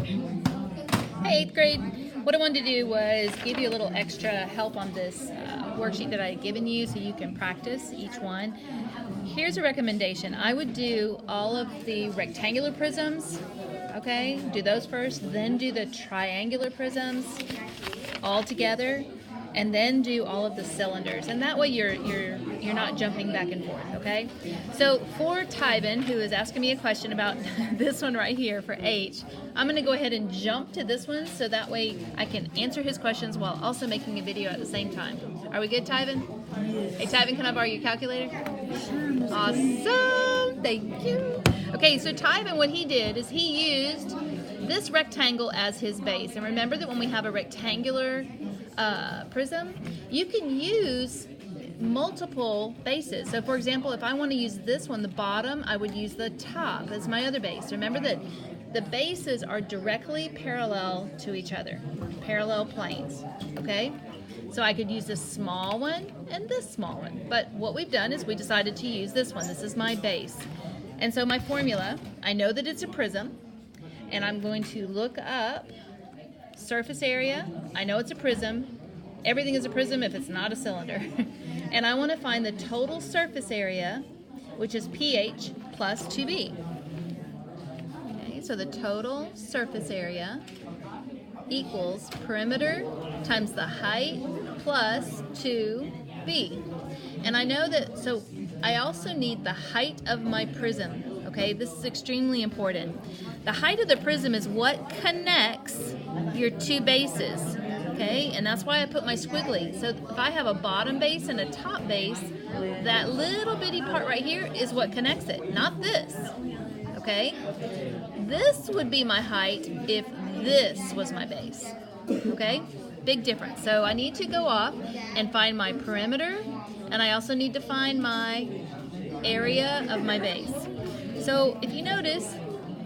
Hey, 8th grade. What I wanted to do was give you a little extra help on this worksheet that I had given you so you can practice each one. Here's a recommendation. I would do all of the rectangular prisms, okay? Do those first, then do the triangular prisms all together, and then do all of the cylinders. And that way you're not jumping back and forth, okay? So for Tyven, who is asking me a question about this one right here for H, I'm gonna go ahead and jump to this one so that way I can answer his questions while also making a video at the same time. Are we good, Tyven? Hey, Tyven, can I borrow your calculator? Awesome, thank you. Okay, so Tyven, what he did is he used this rectangle as his base. And remember that when we have a rectangular prism, you can use multiple bases. So for example, if I want to use this one, the bottom, I would use the top as my other base. Remember that the bases are directly parallel to each other, parallel planes, okay? So I could use this small one and this small one. But what we've done is we decided to use this one. This is my base. And so my formula, I know that it's a prism, and I'm going to look up surface area. I know it's a prism. Everything is a prism if it's not a cylinder. And I want to find the total surface area, which is pH plus 2b. Okay, so the total surface area equals perimeter times the height plus 2b. And I know that, so I also need the height of my prism. Okay, this is extremely important. The height of the prism is what connects your two bases, okay? And that's why I put my squiggly. So if I have a bottom base and a top base, that little bitty part right here is what connects it, not this, okay? This would be my height if this was my base, okay? Big difference. So I need to go off and find my perimeter, and I also need to find my area of my base. So if you notice,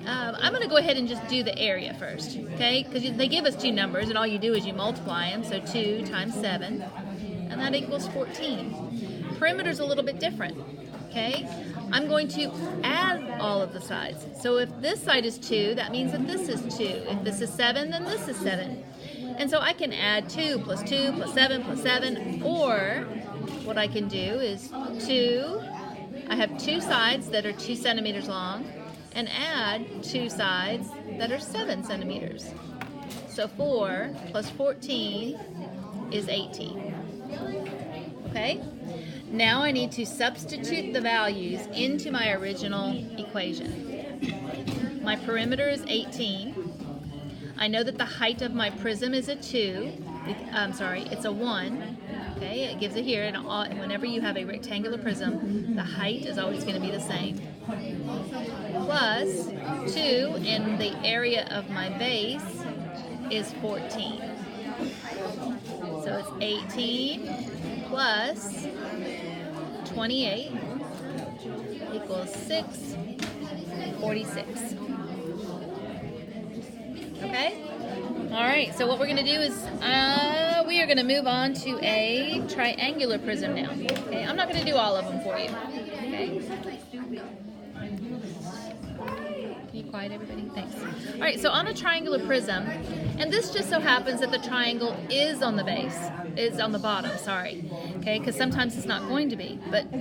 I'm going to go ahead and just do the area first, okay? Because they give us two numbers, and all you do is you multiply them. So 2 times 7, and that equals 14. Perimeter's a little bit different, okay? I'm going to add all of the sides. So if this side is 2, that means that this is 2. If this is 7, then this is 7. And so I can add 2 plus 2 plus 7 plus 7, or what I can do is 2, I have two sides that are 2 centimeters long, and add two sides that are 7 centimeters. So 4 plus 14 is 18. Okay? Now I need to substitute the values into my original equation. My perimeter is 18. I know that the height of my prism is a 2. It's a 1. Okay, it gives it here, and whenever you have a rectangular prism, the height is always going to be the same. Plus 2, and the area of my base is 14. So it's 18 plus 28 equals 46. Okay? All right, so what we're going to do is we are going to move on to a triangular prism now. Okay, I'm not going to do all of them for you. Okay? Can you quiet everybody? Thanks. All right, so on a triangular prism, and this just so happens that the triangle is on the base, is on the bottom, sorry. Okay, because sometimes it's not going to be. But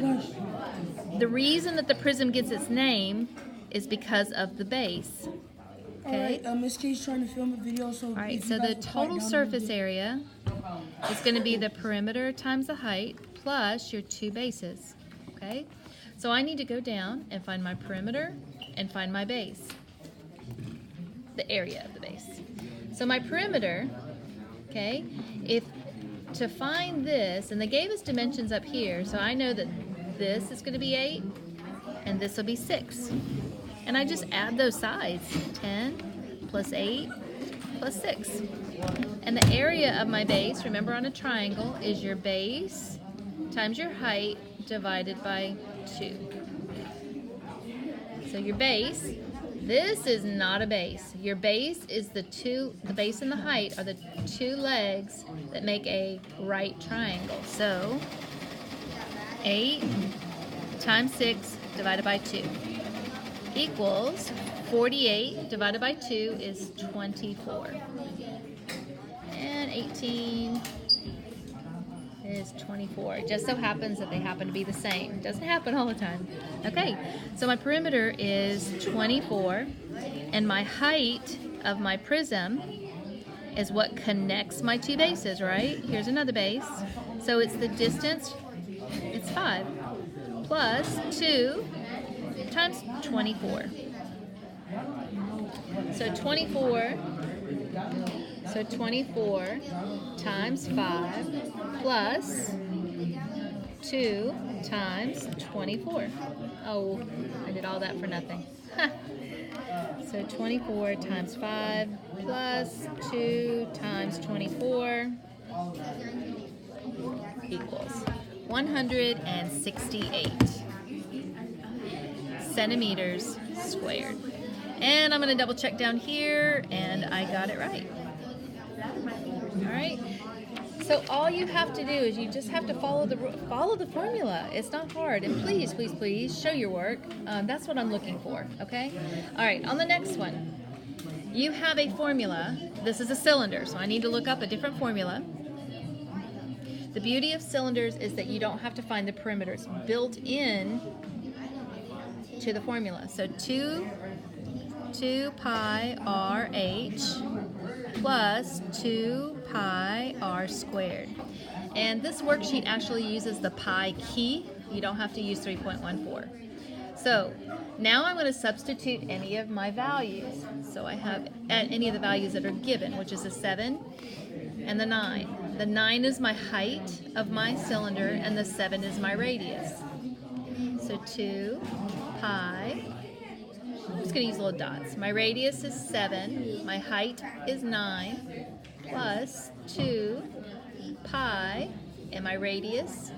the reason that the prism gets its name is because of the base. Okay. Alright, Miss K's trying to film a video, so... Alright, so the total surface area is going to be the perimeter times the height plus your two bases. Okay? So I need to go down and find my perimeter and find my base. The area of the base. So my perimeter, okay, to find this, and they gave us dimensions up here, so I know that this is going to be 8 and this will be 6. And I just add those sides, 10 plus 8 plus 6. And the area of my base, remember on a triangle, is your base times your height divided by 2. So your base, this is not a base. Your base is the base and the height are the two legs that make a right triangle. So 8 times 6 divided by 2. equals 48 divided by 2 is 24. And 18 is 24. It just so happens that they happen to be the same. Doesn't happen all the time. Okay, so my perimeter is 24, and my height of my prism is what connects my two bases, right? Here's another base. So it's the distance, it's 5, plus 2 times 24. So 24 times 5 plus 2 times 24. Oh, I did all that for nothing. So 24 times 5 plus 2 times 24 equals 168 centimeters squared. And I'm going to double check down here, and I got it right. All right. So all you have to do is you just have to follow the formula. It's not hard. And please, please, please show your work. That's what I'm looking for. Okay. All right. On the next one, you have a formula. This is a cylinder, so I need to look up a different formula. The beauty of cylinders is that you don't have to find the perimeters built in to the formula. So 2 pi RH plus 2 pi r squared. And this worksheet actually uses the pi key. You don't have to use 3.14. So now I'm going to substitute any of my values. So I have any of the values that are given, which is the 7 and the 9. The 9 is my height of my cylinder, and the 7 is my radius. So 2 pi, I'm just going to use little dots. My radius is 7, my height is 9, plus 2 pi, and my radius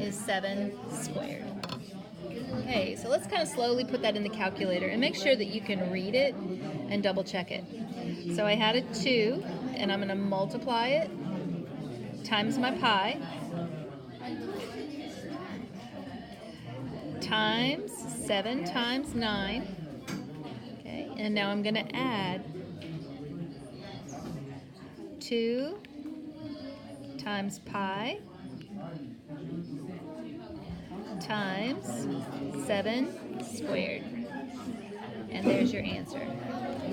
is 7 squared. Okay, so let's kind of slowly put that in the calculator and make sure that you can read it and double check it. So I had a 2, and I'm going to multiply it times my pi times 7 times 9. Okay, and now I'm going to add 2 times pi times 7 squared. And there's your answer.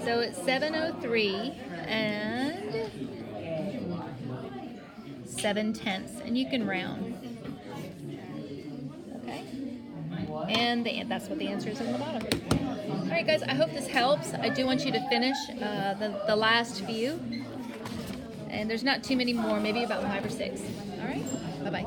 So it's 703 and 7/10, and you can round. Okay? And that's what the answer is on the bottom. All right, guys, I hope this helps. I do want you to finish the last few. And there's not too many more, maybe about 5 or 6. All right? Bye-bye.